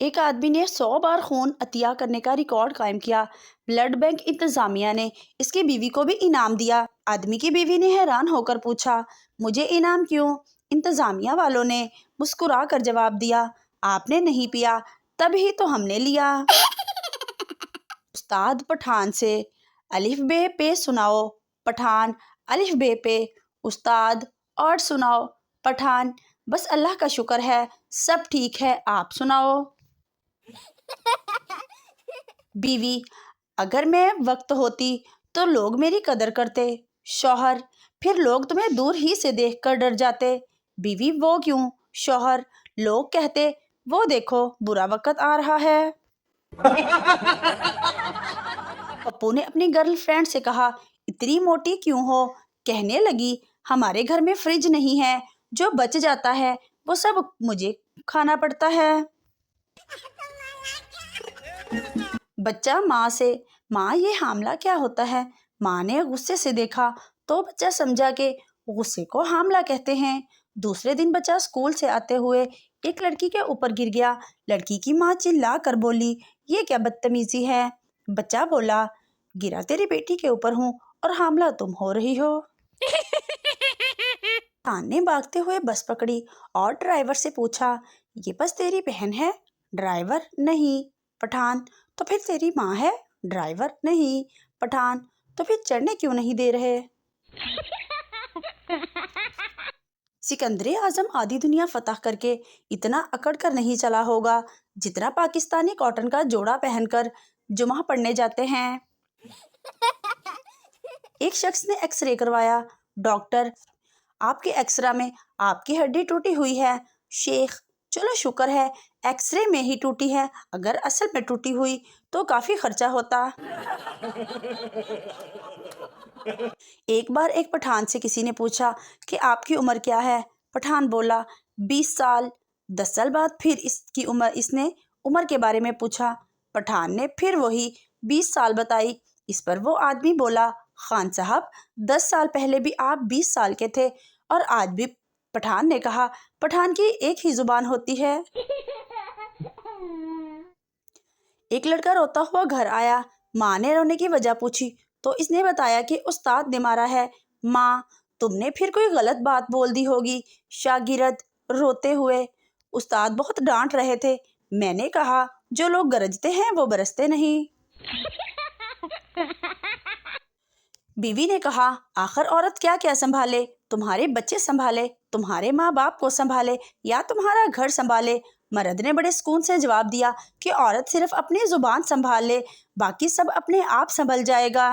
एक आदमी ने 100 बार खून अतिया करने का रिकॉर्ड कायम किया। ब्लड बैंक इंतजामिया ने इसकी बीवी को भी इनाम दिया। आदमी की बीवी ने हैरान होकर पूछा, मुझे इनाम क्यों? इंतजामिया वालों ने मुस्कुरा कर जवाब दिया, आपने नहीं पिया तभी तो हमने लिया। उस्ताद पठान से, अलिफ बे पे सुनाओ। पठान अलिफ बे पे। उस्ताद और सुनाओ। पठान बस अल्लाह का शुक्र है, सब ठीक है, आप सुनाओ। बीवी, अगर मैं वक्त होती तो लोग मेरी कदर करते। शौहर, फिर लोग तुम्हें दूर ही से देखकर डर जाते। बीवी, वो क्यों? शौहर, लोग कहते, वो देखो बुरा वक्त आ रहा है। पप्पू ने अपनी गर्लफ्रेंड से कहा, इतनी मोटी क्यों हो? कहने लगी, हमारे घर में फ्रिज नहीं है, जो बच जाता है वो सब मुझे खाना पड़ता है। बच्चा माँ से, माँ ये हामला क्या होता है? माँ ने गुस्से से देखा तो बच्चा समझा कि गुस्से को हामला कहते हैं। दूसरे दिन बच्चा स्कूल से आते हुए एक लड़की के ऊपर गिर गया। लड़की की माँ चिल्ला कर बोली, ये क्या बदतमीजी है? बच्चा बोला, गिरा तेरी बेटी के ऊपर हूँ और हामला तुम हो रही हो। खान ने भागते हुए बस पकड़ी और ड्राइवर से पूछा, ये बस तेरी बहन है? ड्राइवर, नहीं। पठान, तो फिर तेरी माँ है? ड्राइवर, नहीं। पठान, तो फिर चढ़ने क्यों नहीं दे रहे? सिकंदर आजम आधी दुनिया फतह करके इतना अकड़ कर नहीं चला होगा जितना पाकिस्तानी कॉटन का जोड़ा पहनकर जुमा पढ़ने जाते हैं। एक शख्स ने एक्सरे करवाया। डॉक्टर, आपके एक्सरा में आपकी हड्डी टूटी हुई है। शेख, चलो शुक्र है एक्सरे में ही टूटी है, अगर असल में टूटी हुई तो काफी खर्चा होता। एक बार एक पठान से किसी ने पूछा कि आपकी उम्र क्या है? पठान बोला, 20 साल। 10 साल बाद फिर इसने उम्र के बारे में पूछा। पठान ने फिर वही 20 साल बताई। इस पर वो आदमी बोला, खान साहब, 10 साल पहले भी आप 20 साल के थे और आज भी। पठान ने कहा, पठान की एक ही जुबान होती है। एक लड़का रोता हुआ घर आया। माँ ने रोने की वजह पूछी तो इसने बताया कि उस्ताद ने मारा है। माँ, तुमने फिर कोई गलत बात बोल दी होगी। शागिर्द रोते हुए, उस्ताद बहुत डांट रहे थे, मैंने कहा जो लोग गरजते हैं वो बरसते नहीं। बीवी ने कहा, आखिर औरत क्या क्या संभाले? तुम्हारे बच्चे संभाले, तुम्हारे माँ बाप को संभाले या तुम्हारा घर संभाले? मर्द ने बड़े सुकून से जवाब दिया कि औरत सिर्फ अपनी जुबान संभाल ले, बाकी सब अपने आप संभल जाएगा।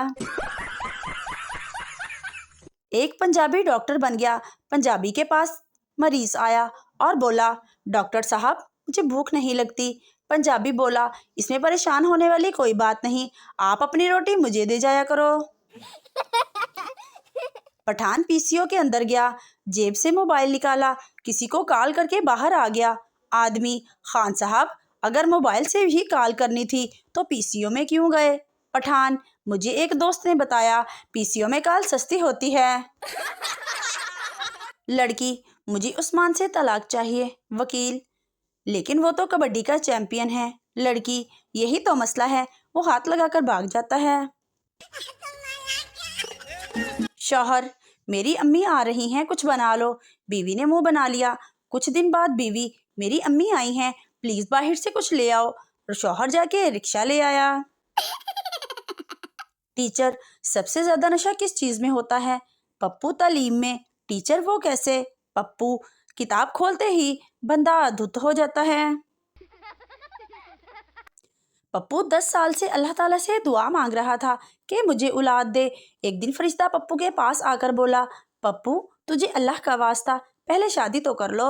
एक पंजाबी डॉक्टर बन गया। पंजाबी के पास मरीज आया और बोला, डॉक्टर साहब, मुझे भूख नहीं लगती। पंजाबी बोला, इसमें परेशान होने वाली कोई बात नहीं, आप अपनी रोटी मुझे दे जाया करो। पठान पीसीओ के अंदर गया, जेब से मोबाइल निकाला, किसी को कॉल करके बाहर आ गया। आदमी, खान साहब, अगर मोबाइल से ही कॉल करनी थी तो पीसीओ में क्यों गए? पठान, मुझे एक दोस्त ने बताया पीसीओ में कॉल सस्ती होती है। लड़की, मुझे उस्मान से तलाक चाहिए। वकील, लेकिन वो तो कबड्डी का चैंपियन है। लड़की, यही तो मसला है, वो हाथ लगाकर भाग जाता है। शौहर, मेरी अम्मी आ रही हैं, कुछ बना लो। बीवी ने मुंह बना लिया। कुछ दिन बाद बीवी, मेरी अम्मी आई हैं, प्लीज बाहर से कुछ ले आओ। और शौहर जाके रिक्शा ले आया। टीचर, सबसे ज्यादा नशा किस चीज में होता है? पप्पू, तालीम में। टीचर, वो कैसे? पप्पू, किताब खोलते ही बंदा धुत हो जाता है। पप्पू 10 साल से अल्लाह ताला से दुआ मांग रहा था कि मुझे औलाद दे। एक दिन फरिश्ता पप्पू के पास आकर बोला, पप्पू, तुझे अल्लाह का वास्ता पहले शादी तो कर लो।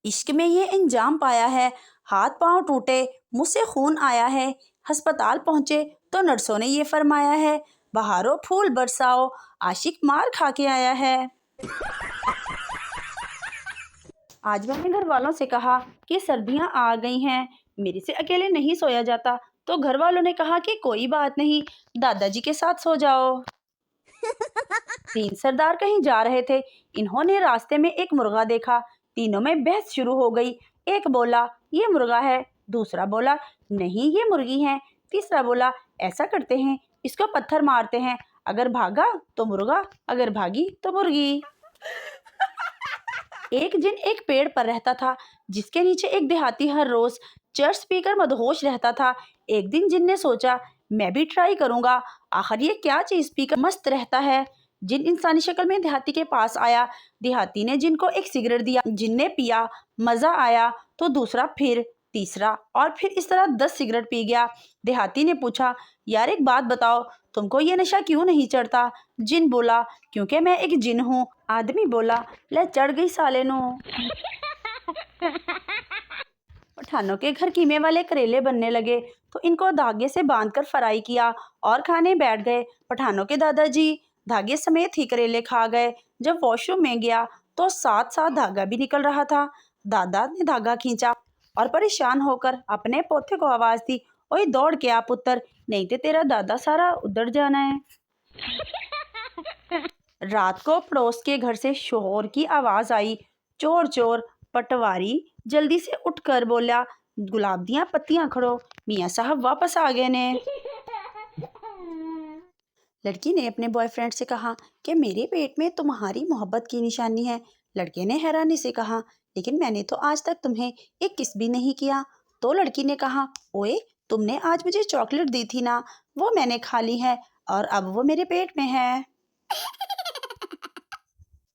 इश्क में ये इंजाम पाया है, हाथ पांव टूटे, मुंह से खून आया है। अस्पताल पहुंचे तो नर्सों ने ये फरमाया है, बहारो फूल बरसाओ, आशिक मार खा के आया है। आज मैंने घर वालों से कहा कि सर्दियां आ गई हैं, मेरे से अकेले नहीं सोया जाता, तो घर वालों ने कहा कि कोई बात नहीं, दादाजी के साथ सो जाओ। 3 सरदार कहीं जा रहे थे। इन्होंने रास्ते में एक मुर्गा देखा। तीनों में बहस शुरू हो गई। एक बोला ये मुर्गा है, दूसरा बोला नहीं ये मुर्गी है, तीसरा बोला ऐसा करते हैं इसको पत्थर मारते हैं, अगर भागा तो मुर्गा, अगर भागी तो मुर्गी। एक जिन एक पेड़ पर रहता था जिसके नीचे एक देहाती हर रोज चर्च पीकर मदहोश रहता था। एक दिन जिन ने सोचा मैं भी ट्राई करूंगा, आखिर ये क्या चीज पीकर मस्त रहता है। जिन इंसानी शक्ल में देहाती के पास आया। देहाती ने जिन को एक सिगरेट दिया। जिन ने पिया, मजा आया तो दूसरा, फिर तीसरा और फिर इस तरह 10 सिगरेट पी गया। देहाती ने पूछा यार एक बात बताओ, तुमको ये नशा क्यों नहीं चढ़ता? जिन बोला क्योंकि मैं एक जिन हूँ। आदमी बोला ले चढ़ गई साले नो। पठानों के घर कीमे वाले करेले बनने लगे तो इनको धागे से बांधकर फ्राई किया और खाने बैठ गए। पठानों के दादाजी धागे समेत ही करेले खा गए। जब वॉशरूम में गया तो साथ साथ धागा भी निकल रहा था। दादा ने धागा खींचा और परेशान होकर अपने पोते को आवाज दी, ओए दौड़ के आ पुत्र, नहीं तो तेरा दादा सारा उधर जाना है। रात को पड़ोस के घर से शोर की आवाज आई, चोर चोर। पटवारी जल्दी से उठकर बोला गुलाब दियां पत्तियां खड़ो, मियाँ साहब वापस आ गए ने। लड़की ने अपने बॉयफ्रेंड से कहा कि मेरे पेट में तुम्हारी मोहब्बत की निशानी है। लड़के ने हैरानी से कहा लेकिन मैंने तो आज तक तुम्हें एक किस भी नहीं किया। तो लड़की ने कहा ओए तुमने आज मुझे चॉकलेट दी थी ना, वो मैंने खा ली है और अब वो मेरे पेट में है।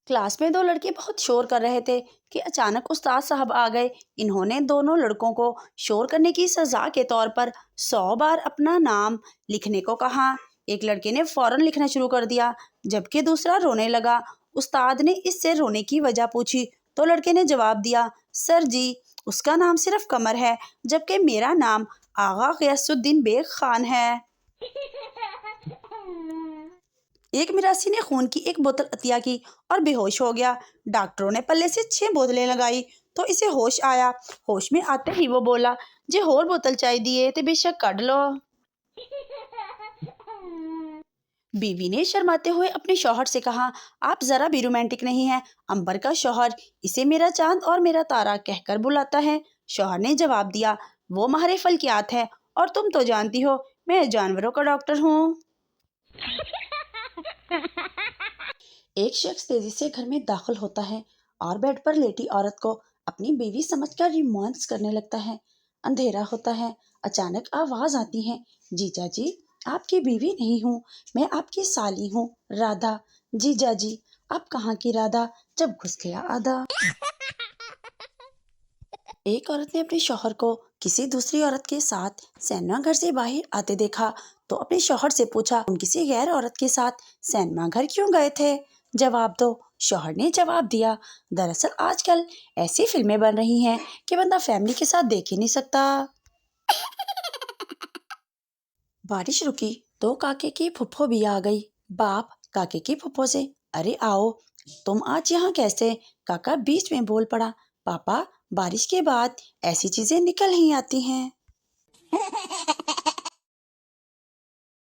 क्लास में दो लड़के बहुत शोर कर रहे थे कि अचानक उस्ताद साहब आ गए। इन्होंने दोनों लड़कों को शोर करने की सजा के तौर पर 100 बार अपना नाम लिखने को कहा। एक लड़के ने फौरन लिखना शुरू कर दिया जबकि दूसरा रोने लगा। उस्ताद ने इससे रोने की वजह पूछी तो लड़के ने जवाब दिया सर जी उसका नाम सिर्फ कमर है जबकि मेरा नाम आगा गयासुद्दीन बेग खान है। एक मिरासी ने खून की एक बोतल अतिया की और बेहोश हो गया। डॉक्टरों ने पल्ले से 6 बोतलें लगाई तो इसे होश आया। होश में आते ही वो बोला जे और बोतल चाय दिए तो बेशक काट लो। बीवी ने शर्माते हुए अपने शौहर से कहा आप जरा भी रोमांटिक नहीं हैं। अंबर का शौहर इसे मेरा चांद और मेरा तारा कहकर बुलाता है। शौहर ने जवाब दिया वो माहिर फल्कियात है और तुम तो जानती हो मैं जानवरों का डॉक्टर हूँ। एक शख्स तेजी से घर में दाखिल होता है और बेड पर लेटी औरत को अपनी बीवी समझकर रोमांस करने लगता है। अंधेरा होता है। अचानक आवाज आती है जीजा जी आपकी बीवी नहीं हूँ, मैं आपकी साली हूँ राधा। जीजा जी आप कहाँ की राधा, जब घुस गया आधा। एक औरत ने अपने शौहर को किसी दूसरी औरत के साथ सिनेमा घर से बाहर आते देखा तो अपने शौहर से पूछा तुम किसी गैर औरत के साथ सिनेमा घर क्यों गए थे, जवाब दो। शौहर ने जवाब दिया दरअसल आजकल ऐसी फिल्में बन रही हैं कि बंदा फैमिली के साथ देख ही नहीं सकता। बारिश रुकी तो काके की फुफ्फो भी आ गई। बाप काके की फुफ्फो से अरे आओ तुम आज यहाँ कैसे। काका बीच में बोल पड़ा पापा बारिश के बाद ऐसी चीजें निकल ही आती हैं।